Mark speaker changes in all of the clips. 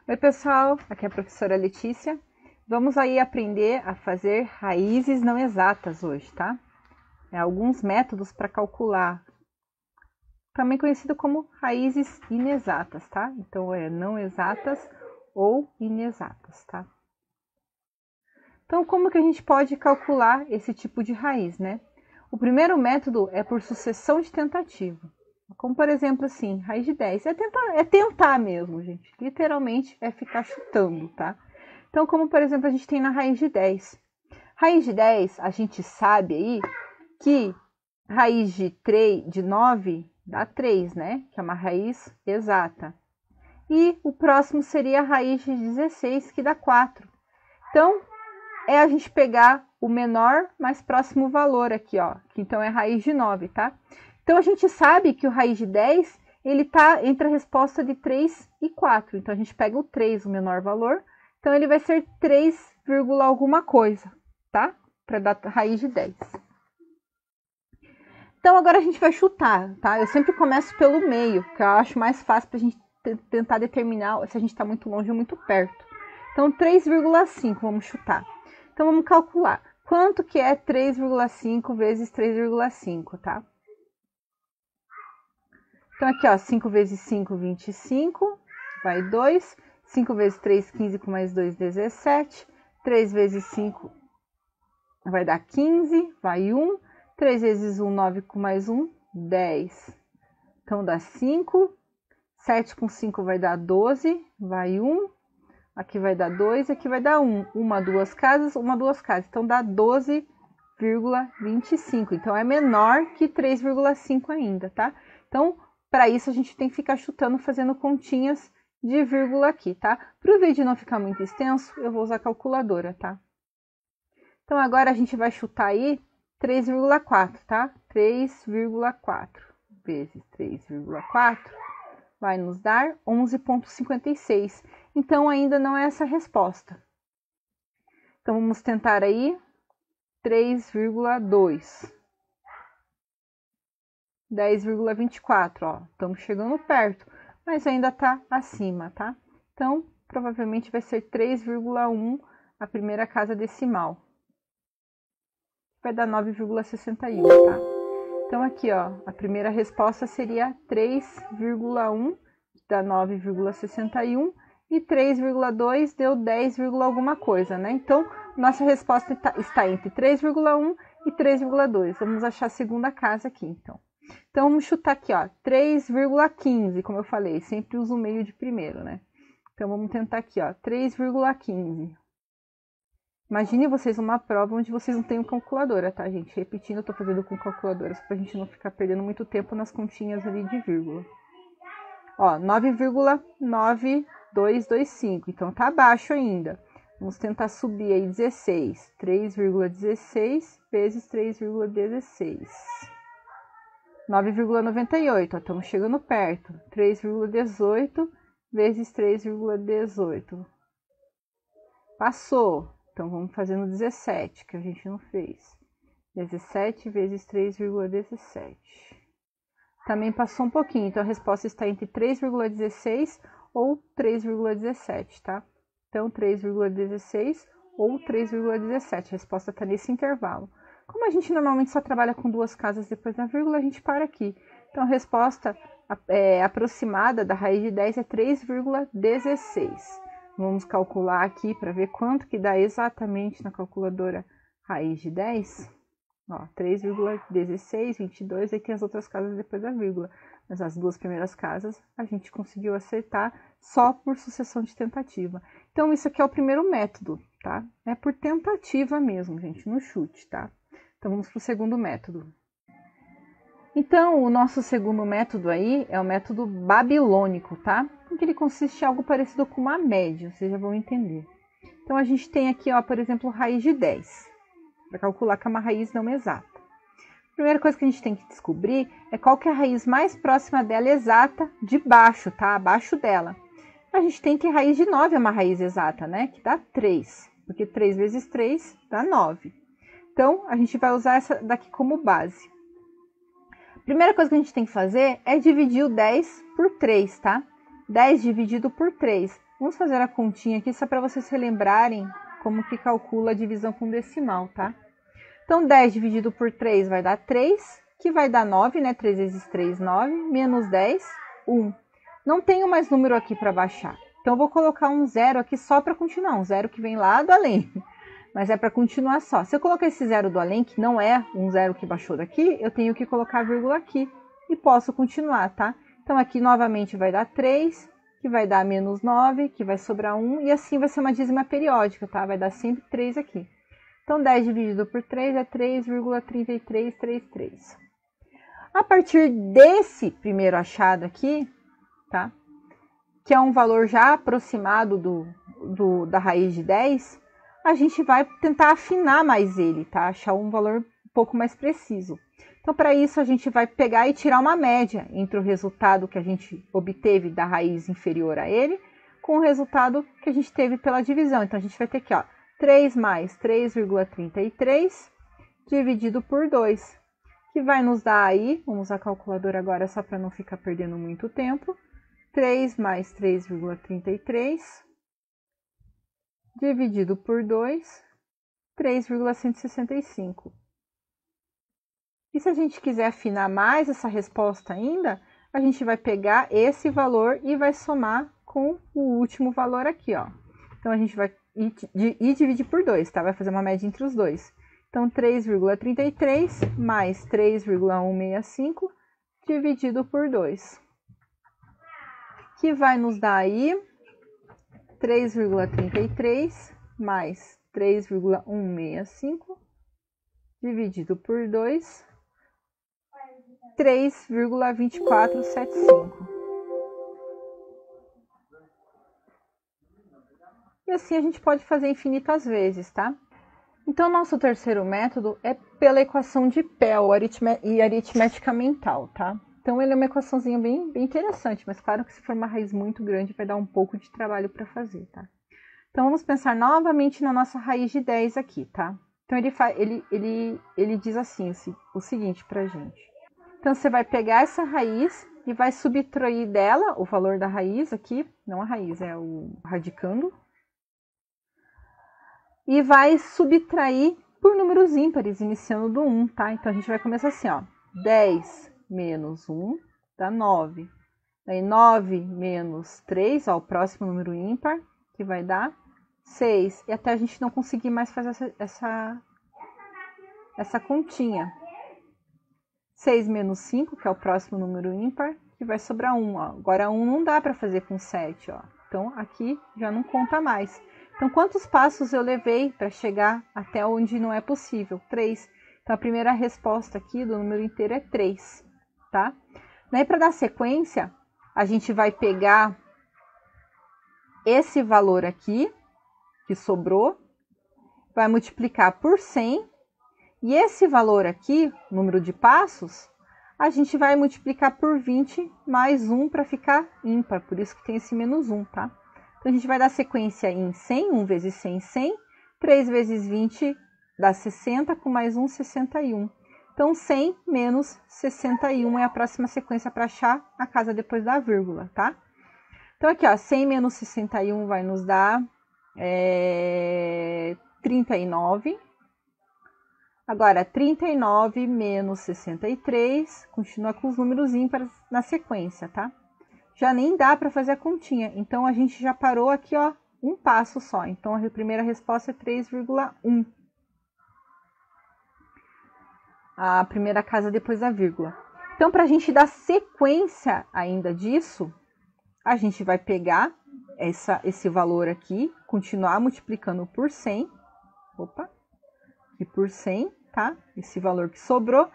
Speaker 1: Oi pessoal, aqui é a professora Letícia. Vamos aí aprender a fazer raízes não exatas hoje, tá? Alguns métodos para calcular, também conhecido como raízes inexatas, tá? Então é não exatas ou inexatas, tá? Então como que a gente pode calcular esse tipo de raiz, né? O primeiro método é por sucessão de tentativa. Como, por exemplo, assim, raiz de 10. É tentar mesmo, gente. Literalmente é ficar chutando, tá? Então, como, por exemplo, a gente tem na raiz de 10. Raiz de 10, a gente sabe aí que raiz de 9 dá 3, né? Que é uma raiz exata. E o próximo seria a raiz de 16, que dá 4. Então, é a gente pegar o menor mais próximo valor aqui, ó. Que então é raiz de 9, tá? Então, a gente sabe que o raiz de 10, ele tá entre a resposta de 3 e 4. Então, a gente pega o 3, o menor valor. Então, ele vai ser 3, alguma coisa, tá? Para dar raiz de 10. Então, agora a gente vai chutar, tá? Eu sempre começo pelo meio, que eu acho mais fácil para a gente tentar determinar se a gente está muito longe ou muito perto. Então, 3,5, vamos chutar. Então, vamos calcular. Quanto que é 3,5 vezes 3,5, tá? Então, aqui, ó, 5 vezes 5, 25, vai 2. 5 vezes 3, 15, com mais 2, 17. 3 vezes 5 vai dar 15, vai 1. 3 vezes 1, 9, com mais 1, 10. Então, dá 5. 7 com 5 vai dar 12, vai 1. Aqui vai dar 2, aqui vai dar 1. Uma, duas casas, uma, duas casas. Então, dá 12,25. Então, é menor que 3,5 ainda, tá? Então, para isso, a gente tem que ficar chutando, fazendo continhas de vírgula aqui, tá? Para o vídeo não ficar muito extenso, eu vou usar a calculadora, tá? Então, agora a gente vai chutar aí 3,4, tá? 3,4 vezes 3,4 vai nos dar 11,56. Então, ainda não é essa a resposta. Então, vamos tentar aí 3,2. 10,24, ó. Estamos chegando perto, mas ainda tá acima, tá? Então, provavelmente vai ser 3,1 a primeira casa decimal. Vai dar 9,61, tá? Então, aqui, ó, a primeira resposta seria 3,1, dá 9,61, e 3,2 deu 10, alguma coisa, né? Então, nossa resposta está entre 3,1 e 3,2. Vamos achar a segunda casa aqui, então. Então, vamos chutar aqui, ó, 3,15, como eu falei, sempre uso o meio de primeiro, né? Então, vamos tentar aqui, ó, 3,15. Imagine vocês uma prova onde vocês não têm calculadora, tá, gente? Repetindo, eu tô fazendo com calculadora, só pra gente não ficar perdendo muito tempo nas continhas ali de vírgula. Ó, 9,9225, então tá abaixo ainda. Vamos tentar subir aí 16. 3,16 vezes 3,16. 9,98, ó, estamos chegando perto. 3,18 vezes 3,18. Passou. Então, vamos fazendo 17, que a gente não fez. 17 vezes 3,17. Também passou um pouquinho, então a resposta está entre 3,16 ou 3,17, tá? Então, 3,16 ou 3,17. A resposta está nesse intervalo. Como a gente normalmente só trabalha com duas casas depois da vírgula, a gente para aqui. Então, a resposta aproximada da raiz de 10 é 3,16. Vamos calcular aqui para ver quanto que dá exatamente na calculadora raiz de 10. Ó, 3,16, 22, aí tem as outras casas depois da vírgula. Mas as duas primeiras casas a gente conseguiu acertar só por sucessão de tentativa. Então, isso aqui é o primeiro método, tá? É por tentativa mesmo, gente, no chute, tá? Então, vamos para o segundo método. Então, o nosso segundo método aí é o método babilônico, tá? Porque ele consiste em algo parecido com uma média, vocês já vão entender. Então, a gente tem aqui, ó, por exemplo, raiz de 10, para calcular que é uma raiz não exata. A primeira coisa que a gente tem que descobrir é qual que é a raiz mais próxima dela exata de baixo, tá? Abaixo dela. A gente tem que a raiz de 9 é uma raiz exata, né? Que dá 3, porque 3 vezes 3 dá 9. Então, a gente vai usar essa daqui como base. Primeira coisa que a gente tem que fazer é dividir o 10 por 3, tá? 10 dividido por 3. Vamos fazer a continha aqui só para vocês se lembrarem como que calcula a divisão com decimal, tá? Então, 10 dividido por 3 vai dar 3, que vai dar 9, né? 3 vezes 3, 9, menos 10, 1. Não tenho mais número aqui para baixar. Então, eu vou colocar um zero aqui só para continuar, um zero que vem lá do além. Mas é para continuar só. Se eu colocar esse zero do além, que não é um zero que baixou daqui, eu tenho que colocar a vírgula aqui e posso continuar, tá? Então, aqui novamente vai dar 3, que vai dar menos 9, que vai sobrar 1, e assim vai ser uma dízima periódica, tá? Vai dar sempre 3 aqui. Então, 10 dividido por 3 é 3,3333. A partir desse primeiro achado aqui, tá? Que é um valor já aproximado da raiz de 10, a gente vai tentar afinar mais ele, tá? Achar um valor um pouco mais preciso. Então, para isso, a gente vai pegar e tirar uma média entre o resultado que a gente obteve da raiz inferior a ele com o resultado que a gente teve pela divisão. Então, a gente vai ter aqui, ó, 3 mais 3,33 dividido por 2, que vai nos dar aí, vamos usar a calculadora agora só para não ficar perdendo muito tempo, 3 mais 3,33 dividido por 2, 3,165. E se a gente quiser afinar mais essa resposta ainda, a gente vai pegar esse valor e vai somar com o último valor aqui, ó. Então, a gente vai ir dividir por 2, tá? Vai fazer uma média entre os dois. Então, 3,33 mais 3,165 dividido por 2. Que vai nos dar aí 3,33 mais 3,165 dividido por 2, 3,2475. E assim a gente pode fazer infinitas vezes, tá? Então, nosso terceiro método é pela equação de Pell e aritmética mental, tá? Então, ele é uma equaçãozinha bem interessante, mas claro que se for uma raiz muito grande, vai dar um pouco de trabalho para fazer, tá? Então, vamos pensar novamente na nossa raiz de 10 aqui, tá? Então, ele diz assim, o seguinte pra gente. Então, você vai pegar essa raiz e vai subtrair dela o valor da raiz aqui, não a raiz, é o radicando, e vai subtrair por números ímpares, iniciando do 1, tá? Então, a gente vai começar assim, ó. 10 menos 1 dá 9. Daí, 9 menos 3, ó, o próximo número ímpar, que vai dar 6. E até a gente não conseguir mais fazer essa continha. 6 menos 5, que é o próximo número ímpar, que vai sobrar 1. Ó. Agora, 1 não dá para fazer com 7. Ó. Então, aqui já não conta mais. Então, quantos passos eu levei para chegar até onde não é possível? 3. Então, a primeira resposta aqui do número inteiro é 3. Tá? Daí, para dar sequência, a gente vai pegar esse valor aqui, que sobrou, vai multiplicar por 100. E esse valor aqui, número de passos, a gente vai multiplicar por 20 mais 1 para ficar ímpar, por isso que tem esse menos 1, tá? Então, a gente vai dar sequência em 100, 1 vezes 100, 100, 3 vezes 20 dá 60, com mais 1, 61. Então, 100 menos 61 é a próxima sequência para achar a casa depois da vírgula, tá? Então, aqui, ó, 100 menos 61 vai nos dar 39. Agora, 39 menos 63, continua com os números ímpares na sequência, tá? Já nem dá para fazer a continha, então a gente já parou aqui, ó, um passo só. Então, a primeira resposta é 3,1. A primeira casa depois da vírgula. Então, para a gente dar sequência ainda disso, a gente vai pegar esse valor aqui, continuar multiplicando por 100. Opa! Aqui por 100, tá? Esse valor que sobrou.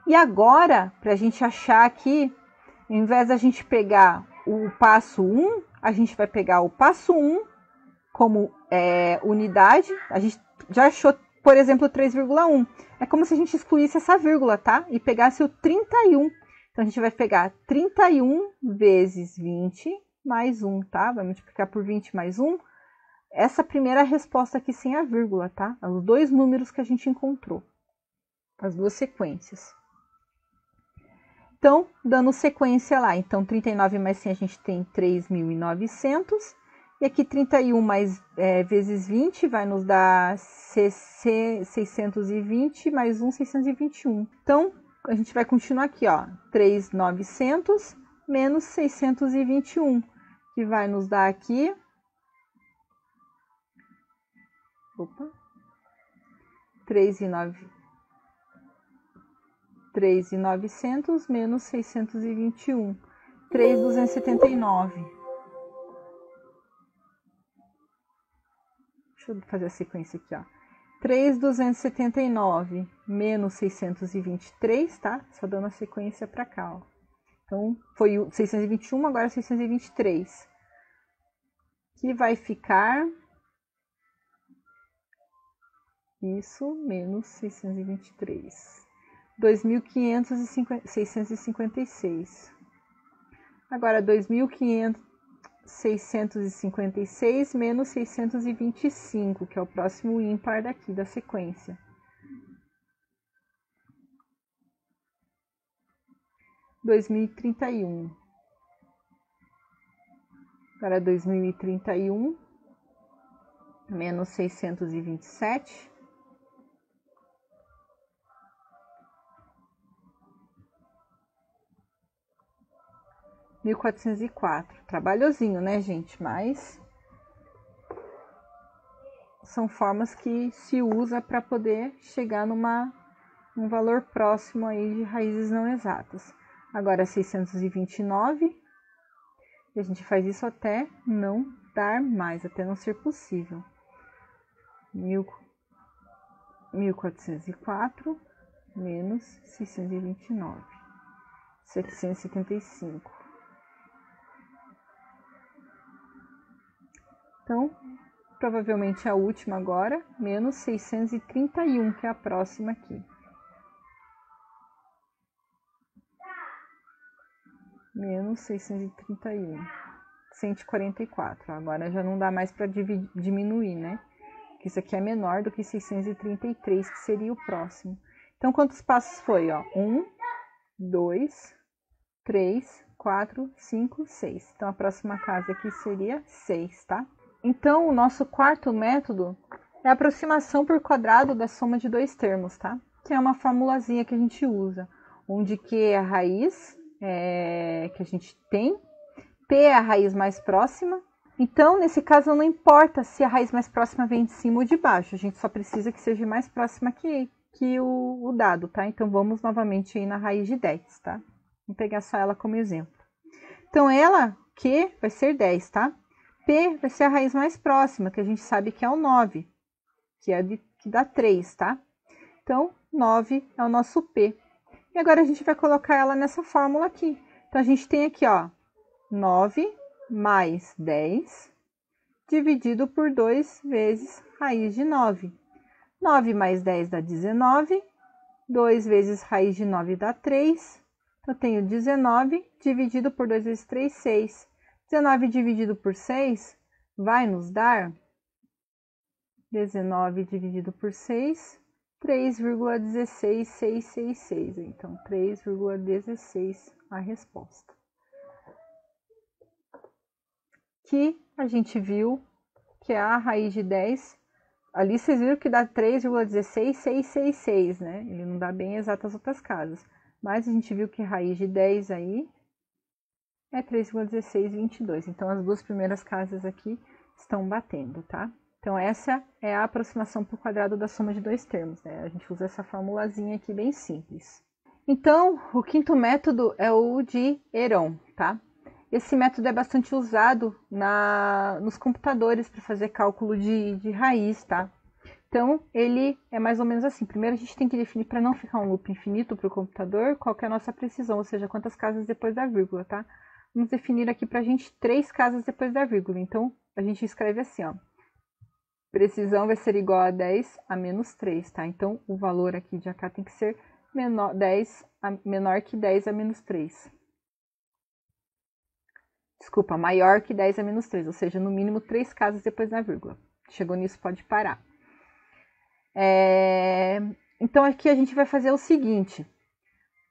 Speaker 1: E agora, para a gente achar aqui, ao invés da gente pegar o passo 1, a gente vai pegar o passo 1 como unidade. A gente já achou, por exemplo, 3,1. É como se a gente excluísse essa vírgula, tá? E pegasse o 31. Então, a gente vai pegar 31 vezes 20 mais 1, tá? Vai multiplicar por 20 mais 1. Essa primeira resposta aqui sem a vírgula, tá? Os dois números que a gente encontrou. As duas sequências. Então, dando sequência lá. Então, 39 mais 100 a gente tem 3.900. E aqui 31 mais vezes 20 vai nos dar 620 mais 1, 621. Então, a gente vai continuar aqui, ó. 3.900 menos 621, que vai nos dar aqui... Opa! 3.900 menos 621. 3.279. Deixa eu fazer a sequência aqui, ó. 3.279 menos 623, tá? Só dando a sequência para cá, ó. Então, foi o 621, agora 623. Que vai ficar... Isso, menos 623. 2.656. Agora, 2.656 menos 625, que é o próximo ímpar daqui da sequência. 2031. Agora, 2031 menos 627. 1.404. Trabalhosinho, né, gente? Mas são formas que se usa para poder chegar num valor próximo aí de raízes não exatas. Agora 629. E a gente faz isso até não dar mais, até não ser possível. 1.404 menos 629. 775. Então, provavelmente a última agora, menos 631, que é a próxima aqui. Menos 631. 144. Agora já não dá mais para diminuir, né? Porque isso aqui é menor do que 633, que seria o próximo. Então, quantos passos foi? 1, 2, 3, 4, 5, 6. Então, a próxima casa aqui seria 6, tá? Então, o nosso quarto método é a aproximação por quadrado da soma de dois termos, tá? Que é uma formulazinha que a gente usa, onde Q é a raiz que a gente tem, P é a raiz mais próxima. Então, nesse caso, não importa se a raiz mais próxima vem de cima ou de baixo, a gente só precisa que seja mais próxima que o dado, tá? Então, vamos novamente aí na raiz de 10, tá? Vamos pegar só ela como exemplo. Então, ela, Q, vai ser 10, tá? P vai ser a raiz mais próxima, que a gente sabe que é o 9, que dá 3, tá? Então, 9 é o nosso P. E agora a gente vai colocar ela nessa fórmula aqui. Então, a gente tem aqui, ó, 9 mais 10 dividido por 2 vezes raiz de 9. 9 mais 10 dá 19. 2 vezes raiz de 9 dá 3. Então, eu tenho 19 dividido por 2 vezes 3, 6. 19 dividido por 6 vai nos dar 19 dividido por 6, 3,16666. Então, 3,16 a resposta. Que a gente viu que é a raiz de 10. Ali vocês viram que dá 3,16666, né? Ele não dá bem exato as outras casas. Mas a gente viu que a raiz de 10 aí é 3,1622. Então, as duas primeiras casas aqui estão batendo, tá? Então, essa é a aproximação por quadrado da soma de dois termos, né? A gente usa essa formulazinha aqui bem simples. Então, o quinto método é o de Heron, tá? Esse método é bastante usado nos computadores para fazer cálculo de raiz, tá? Então, ele é mais ou menos assim. Primeiro, a gente tem que definir, para não ficar um loop infinito para o computador, qual que é a nossa precisão, ou seja, quantas casas depois da vírgula, tá? Vamos definir aqui para a gente 3 casas depois da vírgula. Então, a gente escreve assim, ó. Precisão vai ser igual a 10 a menos 3, tá? Então, o valor aqui de AK tem que ser menor que 10 a menos 3. Desculpa, maior que 10 a menos 3, ou seja, no mínimo 3 casas depois da vírgula. Chegou nisso, pode parar. Então, aqui a gente vai fazer o seguinte.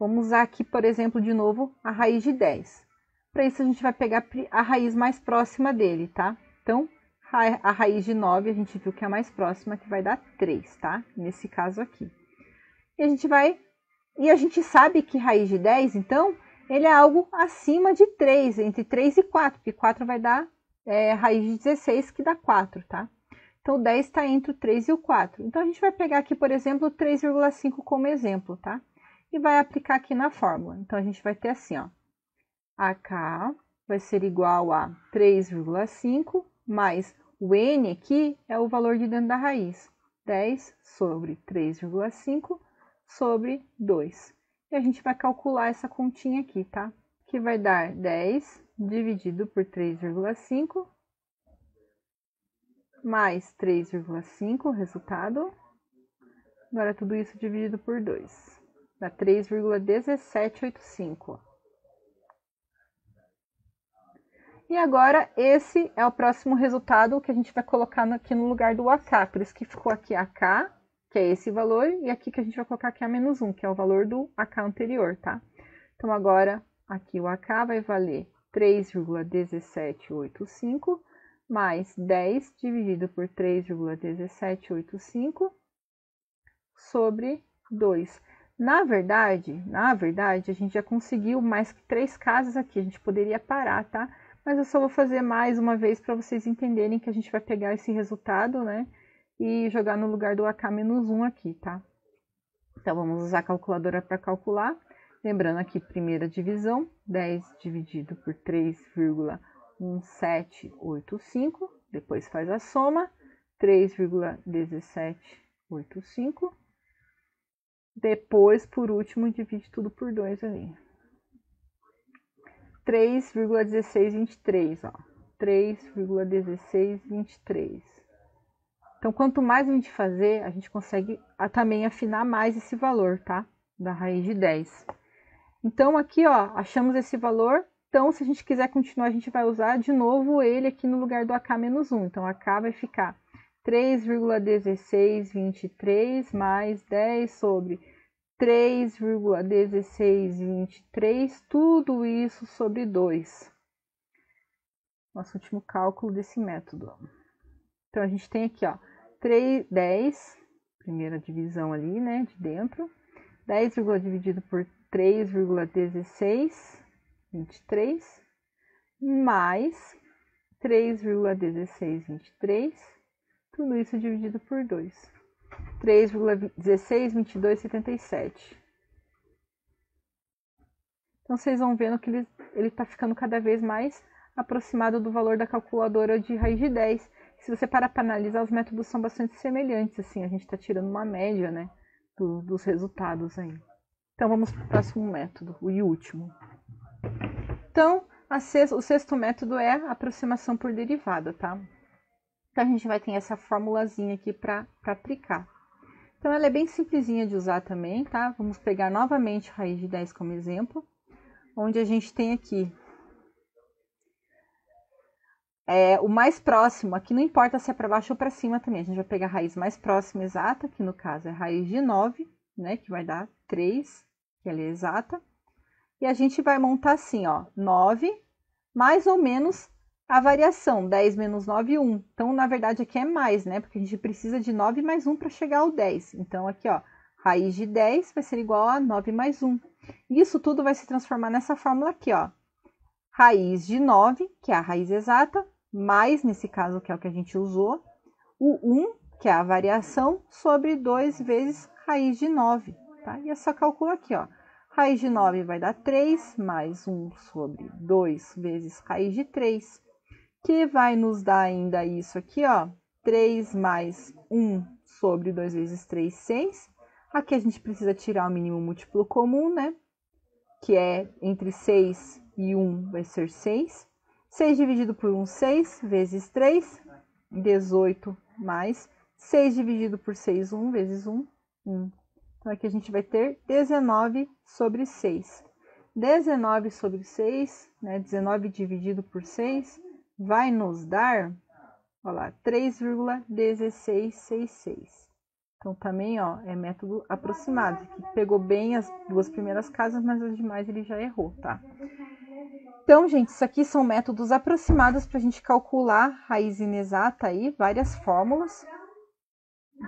Speaker 1: Vamos usar aqui, por exemplo, de novo, a raiz de 10. Para isso, a gente vai pegar a raiz mais próxima dele, tá? Então, a raiz de 9, a gente viu que é a mais próxima, que vai dar 3, tá? Nesse caso aqui. E a gente sabe que raiz de 10, então, ele é algo acima de 3, entre 3 e 4, porque 4 vai dar raiz de 16, que dá 4, tá? Então, o 10 está entre o 3 e o 4. Então, a gente vai pegar aqui, por exemplo, o 3,5 como exemplo, tá? E vai aplicar aqui na fórmula. Então, a gente vai ter assim, ó. AK vai ser igual a 3,5 mais o N aqui é o valor de dentro da raiz. 10 sobre 3,5 sobre 2. E a gente vai calcular essa continha aqui, tá? Que vai dar 10 dividido por 3,5 mais 3,5, resultado. Agora, tudo isso dividido por 2. Dá 3,1785. E agora, esse é o próximo resultado que a gente vai colocar aqui no lugar do AK. Por isso que ficou aqui AK, que é esse valor, e aqui que a gente vai colocar aqui a menos 1, que é o valor do AK anterior, tá? Então, agora, aqui o AK vai valer 3,1785 mais 10 dividido por 3,1785 sobre 2. Na verdade, a gente já conseguiu mais que 3 casas aqui. A gente poderia parar, tá? Mas eu só vou fazer mais uma vez para vocês entenderem que a gente vai pegar esse resultado, né? E jogar no lugar do AK-1 aqui, tá? Então, vamos usar a calculadora para calcular. Lembrando aqui, primeira divisão, 10 dividido por 3,1785. Depois faz a soma, 3,1785. Depois, por último, divide tudo por 2 ali. 3,1623, ó. 3,1623. Então, quanto mais a gente fazer, a gente consegue também afinar mais esse valor, tá? Da raiz de 10. Então, aqui, ó, achamos esse valor. Então, se a gente quiser continuar, a gente vai usar de novo ele aqui no lugar do AK-1. Então, AK vai ficar 3,1623 mais 10 sobre 3,1623, tudo isso sobre 2. Nosso último cálculo desse método. Então, a gente tem aqui, ó, 10, primeira divisão ali, né, de dentro. 10, dividido por 3,1623, mais 3,1623, tudo isso dividido por 2. 3,162277. Então, vocês vão vendo que ele está ficando cada vez mais aproximado do valor da calculadora de raiz de 10. Se você parar para analisar, os métodos são bastante semelhantes, assim, a gente está tirando uma média, né, dos resultados aí. Então, vamos para o próximo método, o último. Então, o sexto método é a aproximação por derivada, tá? Então, a gente vai ter essa formulazinha aqui para aplicar. Então, ela é bem simplesinha de usar também, tá? Vamos pegar novamente a raiz de 10 como exemplo, onde a gente tem aqui o mais próximo, aqui não importa se é para baixo ou para cima também, a gente vai pegar a raiz mais próxima exata, que no caso é a raiz de 9, né? Que vai dar 3, que ela é exata. E a gente vai montar assim, ó, 9 mais ou menos a variação, 10 menos 9, 1. Então, na verdade, aqui é mais, né? Porque a gente precisa de 9 mais 1 para chegar ao 10. Então, aqui, ó, raiz de 10 vai ser igual a 9 mais 1. Isso tudo vai se transformar nessa fórmula aqui, ó. Raiz de 9, que é a raiz exata, mais, nesse caso, que é o que a gente usou, o 1, que é a variação, sobre 2 vezes raiz de 9, tá? E é só calcular aqui, ó. Raiz de 9 vai dar 3, mais 1 sobre 2 vezes raiz de 3, que vai nos dar ainda isso aqui, ó. 3 mais 1 sobre 2 vezes 3, 6. Aqui a gente precisa tirar o mínimo múltiplo comum, né? Que é entre 6 e 1 vai ser 6. 6 dividido por 1, 6, vezes 3, 18, mais 6 dividido por 6, 1, vezes 1, 1. Então, aqui a gente vai ter 19 sobre 6. 19 sobre 6, né, 19 dividido por 6, vai nos dar, olha lá, 3,1666. Então, também, ó, é método aproximado. Aqui pegou bem as duas primeiras casas, mas as demais ele já errou, tá? Então, gente, isso aqui são métodos aproximados para a gente calcular raiz inexata aí, várias fórmulas,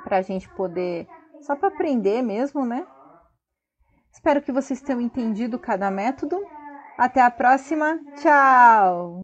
Speaker 1: para a gente poder, só para aprender mesmo, né? Espero que vocês tenham entendido cada método. Até a próxima. Tchau!